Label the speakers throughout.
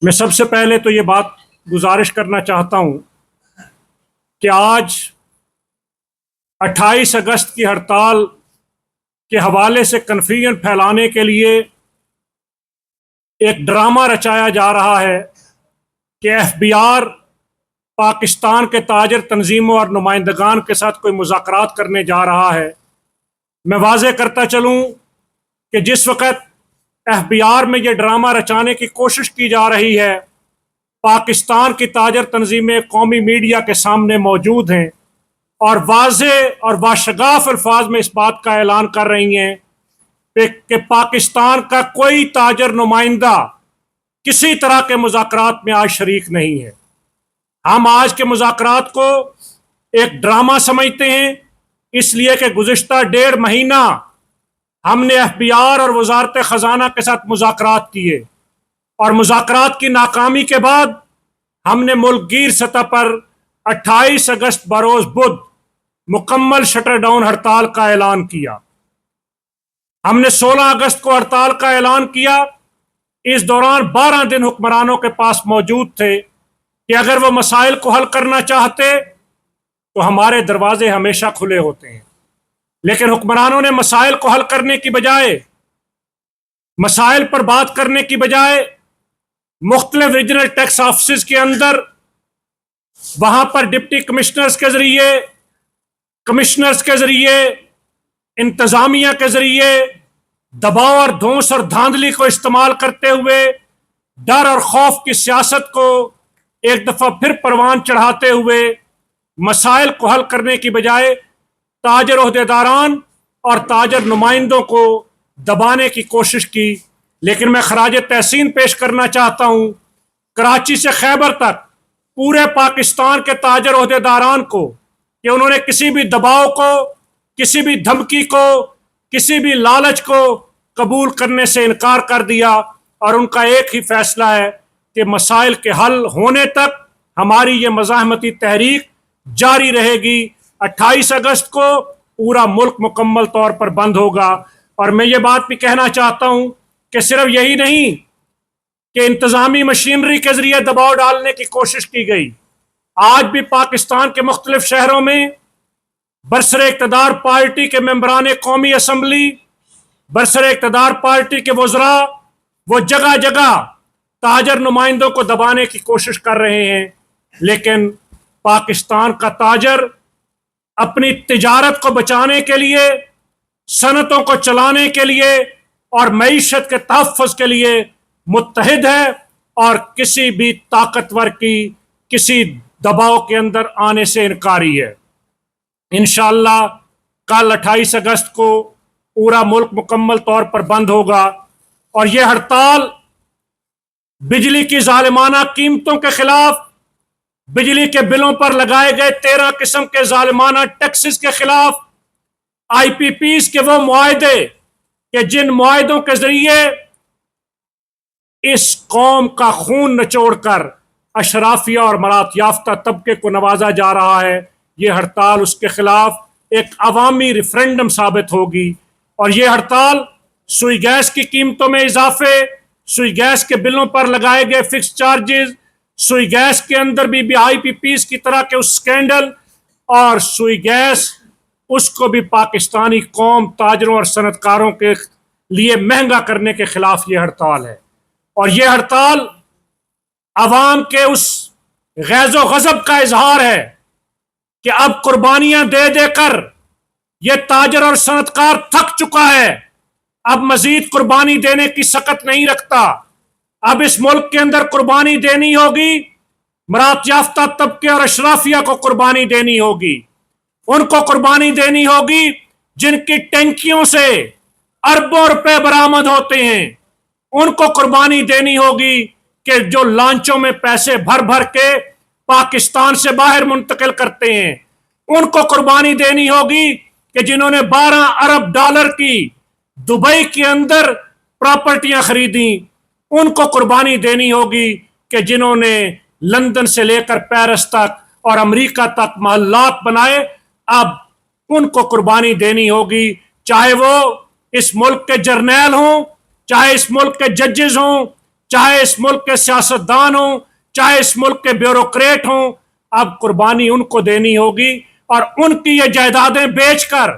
Speaker 1: میں سب سے پہلے تو یہ بات گزارش کرنا چاہتا ہوں کہ آج 28 اگست کی ہڑتال کے حوالے سے کنفیوژن پھیلانے کے لیے ایک ڈرامہ رچایا جا رہا ہے کہ ایف بی آر پاکستان کے تاجر تنظیموں اور نمائندگان کے ساتھ کوئی مذاکرات کرنے جا رہا ہے۔ میں واضح کرتا چلوں کہ جس وقت ایف بی آر میں یہ ڈرامہ رچانے کی کوشش کی جا رہی ہے، پاکستان کی تاجر تنظیمیں قومی میڈیا کے سامنے موجود ہیں اور واضح اور باشگاف الفاظ میں اس بات کا اعلان کر رہی ہیں کہ پاکستان کا کوئی تاجر نمائندہ کسی طرح کے مذاکرات میں آج شریک نہیں ہے۔ ہم آج کے مذاکرات کو ایک ڈرامہ سمجھتے ہیں، اس لیے کہ گزشتہ 1.5 مہینہ ہم نے ایف بی آر اور وزارت خزانہ کے ساتھ مذاکرات کیے اور مذاکرات کی ناکامی کے بعد ہم نے ملک گیر سطح پر 28 اگست بروز بدھ مکمل شٹر ڈاؤن ہڑتال کا اعلان کیا۔ ہم نے 16 اگست کو ہڑتال کا اعلان کیا۔ اس دوران 12 دن حکمرانوں کے پاس موجود تھے کہ اگر وہ مسائل کو حل کرنا چاہتے تو ہمارے دروازے ہمیشہ کھلے ہوتے ہیں، لیکن حکمرانوں نے مسائل کو حل کرنے کی بجائے، مسائل پر بات کرنے کی بجائے مختلف ریجنل ٹیکس آفسز کے اندر وہاں پر ڈپٹی کمشنرز کے ذریعے، کمشنرز کے ذریعے، انتظامیہ کے ذریعے دباؤ اور دھونس اور دھاندلی کو استعمال کرتے ہوئے ڈر اور خوف کی سیاست کو ایک دفعہ پھر پروان چڑھاتے ہوئے مسائل کو حل کرنے کی بجائے تاجر عہدیداران اور تاجر نمائندوں کو دبانے کی کوشش کی۔ لیکن میں خراج تحسین پیش کرنا چاہتا ہوں کراچی سے خیبر تک پورے پاکستان کے تاجر عہدیداران کو کہ انہوں نے کسی بھی دباؤ کو، کسی بھی دھمکی کو، کسی بھی لالچ کو قبول کرنے سے انکار کر دیا اور ان کا ایک ہی فیصلہ ہے کہ مسائل کے حل ہونے تک ہماری یہ مزاحمتی تحریک جاری رہے گی۔ 28 اگست کو پورا ملک مکمل طور پر بند ہوگا۔ اور میں یہ بات بھی کہنا چاہتا ہوں کہ صرف یہی نہیں کہ انتظامی مشینری کے ذریعے دباؤ ڈالنے کی کوشش کی گئی، آج بھی پاکستان کے مختلف شہروں میں برسر اقتدار پارٹی کے ممبران قومی اسمبلی، برسر اقتدار پارٹی کے وزراء، وہ جگہ جگہ تاجر نمائندوں کو دبانے کی کوشش کر رہے ہیں۔ لیکن پاکستان کا تاجر اپنی تجارت کو بچانے کے لیے، صنعتوں کو چلانے کے لیے اور معیشت کے تحفظ کے لیے متحد ہے اور کسی بھی طاقتور کی کسی دباؤ کے اندر آنے سے انکاری ہے۔ انشاءاللہ کل 28 اگست کو پورا ملک مکمل طور پر بند ہوگا اور یہ ہڑتال بجلی کی ظالمانہ قیمتوں کے خلاف، بجلی کے بلوں پر لگائے گئے 13 قسم کے ظالمانہ ٹیکسز کے خلاف، آئی پی پیز کے وہ معاہدے کہ جن معاہدوں کے ذریعے اس قوم کا خون نچوڑ کر اشرافیہ اور مرات یافتہ طبقے کو نوازا جا رہا ہے، یہ ہڑتال اس کے خلاف ایک عوامی ریفرنڈم ثابت ہوگی۔ اور یہ ہڑتال سوئی گیس کی قیمتوں میں اضافے، سوئی گیس کے بلوں پر لگائے گئے فکس چارجز، سوئی گیس کے اندر بھی آئی پی پیز کی طرح کے اس سکینڈل، اور سوئی گیس اس کو بھی پاکستانی قوم، تاجروں اور صنعت کاروں کے لیے مہنگا کرنے کے خلاف یہ ہڑتال ہے۔ اور یہ ہڑتال عوام کے اس غیظ و غضب کا اظہار ہے کہ اب قربانیاں دے دے کر یہ تاجر اور صنعت کار تھک چکا ہے، اب مزید قربانی دینے کی سکت نہیں رکھتا۔ اب اس ملک کے اندر قربانی دینی ہوگی، مرات یافتہ طبقے اور اشرافیہ کو قربانی دینی ہوگی، ان کو قربانی دینی ہوگی جن کی ٹینکیوں سے اربوں روپے برآمد ہوتے ہیں، ان کو قربانی دینی ہوگی کہ جو لانچوں میں پیسے بھر بھر کے پاکستان سے باہر منتقل کرتے ہیں، ان کو قربانی دینی ہوگی کہ جنہوں نے 12 ارب ڈالر کی دبئی کے اندر پراپرٹیاں خریدیں، ان کو قربانی دینی ہوگی کہ جنہوں نے لندن سے لے کر پیرس تک اور امریکہ تک محلات بنائے، اب ان کو قربانی دینی ہوگی، چاہے وہ اس ملک کے جرنیل ہوں، چاہے اس ملک کے ججز ہوں، چاہے اس ملک کے سیاستدان ہوں، چاہے اس ملک کے بیوروکریٹ ہوں، اب قربانی ان کو دینی ہوگی اور ان کی یہ جائیدادیں بیچ کر،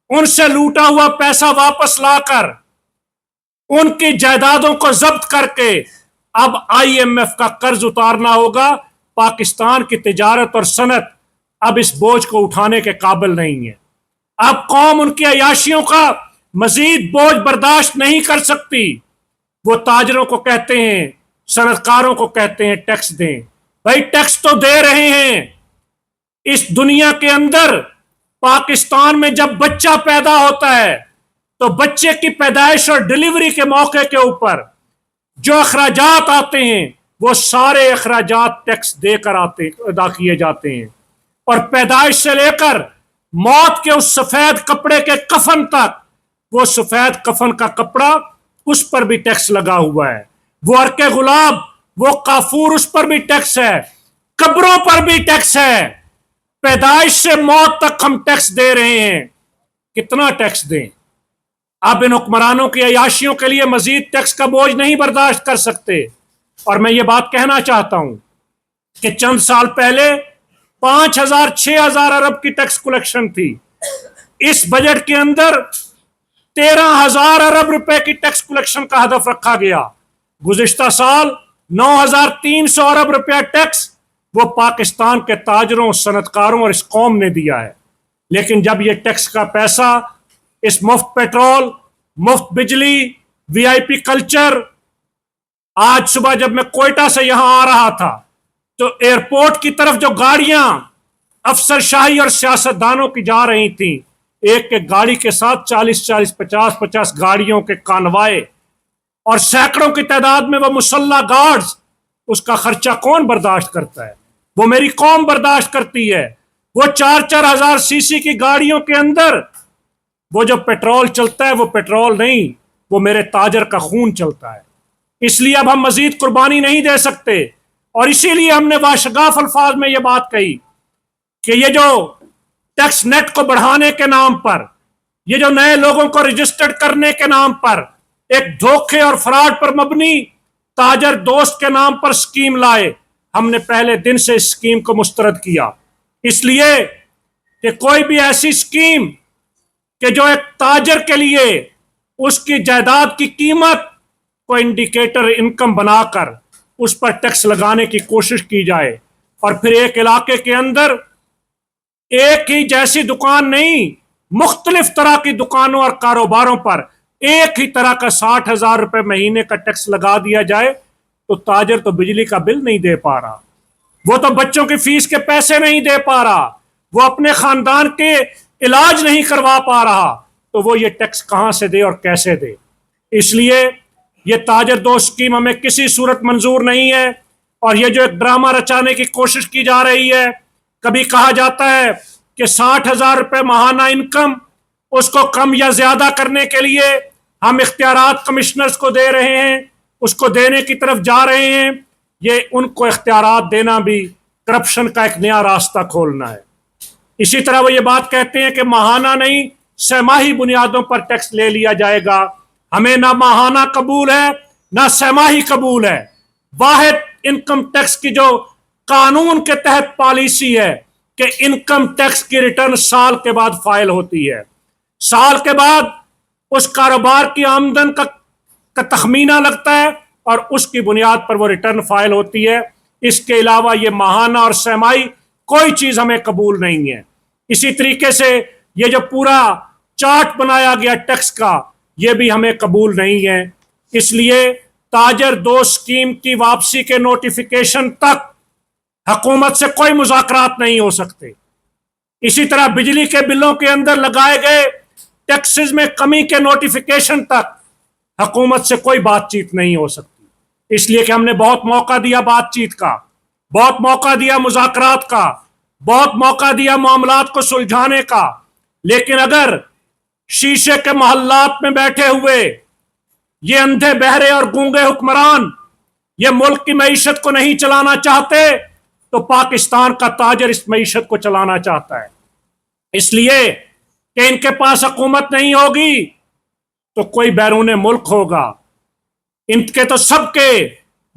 Speaker 1: ان سے لوٹا ہوا پیسہ واپس لا کر، ان کی جائیدادوں کو ضبط کر کے اب آئی ایم ایف کا قرض اتارنا ہوگا۔ پاکستان کی تجارت اور صنعت اب اس بوجھ کو اٹھانے کے قابل نہیں ہے۔ اب قوم ان کی عیاشیوں کا مزید بوجھ برداشت نہیں کر سکتی۔ وہ تاجروں کو کہتے ہیں، صنعت کاروں کو کہتے ہیں ٹیکس دیں۔ بھائی ٹیکس تو دے رہے ہیں۔ اس دنیا کے اندر پاکستان میں جب بچہ پیدا ہوتا ہے تو بچے کی پیدائش اور ڈیلیوری کے موقع کے اوپر جو اخراجات آتے ہیں وہ سارے اخراجات ٹیکس دے کر ادا کیے جاتے ہیں، اور پیدائش سے لے کر موت کے اس سفید کپڑے کے کفن تک، وہ سفید کفن کا کپڑا اس پر بھی ٹیکس لگا ہوا ہے، وہ عرق گلاب، وہ کافور، اس پر بھی ٹیکس ہے، قبروں پر بھی ٹیکس ہے۔ پیدائش سے موت تک ہم ٹیکس دے رہے ہیں۔ کتنا ٹیکس دیں؟ اب ان حکمرانوں کی عیاشیوں کے لیے مزید ٹیکس کا بوجھ نہیں برداشت کر سکتے۔ اور میں یہ بات کہنا چاہتا ہوں کہ چند سال پہلے 5,000 6,000 ارب کی ٹیکس کلیکشن تھی۔ اس بجٹ کے اندر 13,000 ارب روپے کی ٹیکس کلیکشن کا ہدف رکھا گیا۔ گزشتہ سال 9,300 ارب روپیہ ٹیکس وہ پاکستان کے تاجروں، صنعت کاروں اور اس قوم نے دیا ہے۔ لیکن جب یہ ٹیکس کا پیسہ اس مفت پیٹرول، مفت بجلی، وی آئی پی کلچر، آج صبح جب میں کوئٹہ سے یہاں آ رہا تھا تو ایئرپورٹ کی طرف جو گاڑیاں افسر شاہی اور سیاستدانوں کی جا رہی تھیں، ایک ایک گاڑی کے ساتھ 40 50 گاڑیوں کے کانوائے اور سینکڑوں کی تعداد میں وہ مسلح گارڈز، اس کا خرچہ کون برداشت کرتا ہے؟ وہ میری قوم برداشت کرتی ہے۔ وہ 4 ہزار سی سی کی گاڑیوں کے اندر وہ جو پیٹرول چلتا ہے وہ پیٹرول نہیں، وہ میرے تاجر کا خون چلتا ہے۔ اس لیے اب ہم مزید قربانی نہیں دے سکتے، اور اسی لیے ہم نے واشگاف الفاظ میں یہ بات کہی کہ یہ جو ٹیکس نیٹ کو بڑھانے کے نام پر، یہ جو نئے لوگوں کو رجسٹرڈ کرنے کے نام پر ایک دھوکے اور فراڈ پر مبنی تاجر دوست کے نام پر سکیم لائے، ہم نے پہلے دن سے اس سکیم کو مسترد کیا۔ اس لیے کہ کوئی بھی ایسی سکیم کہ جو ایک تاجر کے لیے اس کی جائیداد کی قیمت کو انڈیکیٹر انکم بنا کر اس پر ٹیکس لگانے کی کوشش کی جائے، اور پھر ایک علاقے کے اندر ایک ہی جیسی دکان نہیں، مختلف طرح کی دکانوں اور کاروباروں پر ایک ہی طرح کا 60,000 روپے مہینے کا ٹیکس لگا دیا جائے تو تاجر تو بجلی کا بل نہیں دے پا رہا، وہ تو بچوں کی فیس کے پیسے نہیں دے پا رہا، وہ اپنے خاندان کے علاج نہیں کروا پا رہا، تو وہ یہ ٹیکس کہاں سے دے اور کیسے دے؟ اس لیے یہ تاجر دوست سکیم ہمیں کسی صورت منظور نہیں ہے، اور یہ جو ایک ڈرامہ رچانے کی کوشش کی جا رہی ہے، کبھی کہا جاتا ہے کہ 60,000 روپے ماہانہ انکم، اس کو کم یا زیادہ کرنے کے لیے ہم اختیارات کمشنرز کو دے رہے ہیں، اس کو دینے کی طرف جا رہے ہیں۔ یہ ان کو اختیارات دینا بھی کرپشن کا ایک نیا راستہ کھولنا ہے۔ اسی طرح وہ یہ بات کہتے ہیں کہ ماہانہ نہیں، سہ ماہی بنیادوں پر ٹیکس لے لیا جائے گا۔ ہمیں نہ ماہانہ قبول ہے نہ سہ ماہی قبول ہے۔ واحد انکم ٹیکس کی جو قانون کے تحت پالیسی ہے کہ انکم ٹیکس کی ریٹرن سال کے بعد فائل ہوتی ہے، سال کے بعد اس کاروبار کی آمدن کا تخمینہ لگتا ہے اور اس کی بنیاد پر وہ ریٹرن فائل ہوتی ہے۔ اس کے علاوہ یہ ماہانہ اور سہ ماہی کوئی چیز ہمیں قبول نہیں ہے۔ اسی طریقے سے یہ جو پورا چارٹ بنایا گیا ٹیکس کا، یہ بھی ہمیں قبول نہیں ہے۔ اس لیے تاجر دوست سکیم کی واپسی کے نوٹیفیکیشن تک حکومت سے کوئی مذاکرات نہیں ہو سکتے۔ اسی طرح بجلی کے بلوں کے اندر لگائے گئے ٹیکسز میں کمی کے نوٹیفیکیشن تک حکومت سے کوئی بات چیت نہیں ہو سکتی، اس لیے کہ ہم نے بہت موقع دیا بات چیت کا، بہت موقع دیا مذاکرات کا، بہت موقع دیا معاملات کو سلجھانے کا، لیکن اگر شیشے کے محلات میں بیٹھے ہوئے یہ اندھے بہرے اور گونگے حکمران یہ ملک کی معیشت کو نہیں چلانا چاہتے تو پاکستان کا تاجر اس معیشت کو چلانا چاہتا ہے۔ اس لیے کہ ان کے پاس حکومت نہیں ہوگی تو کوئی بیرون ملک ہوگا، ان کے تو سب کے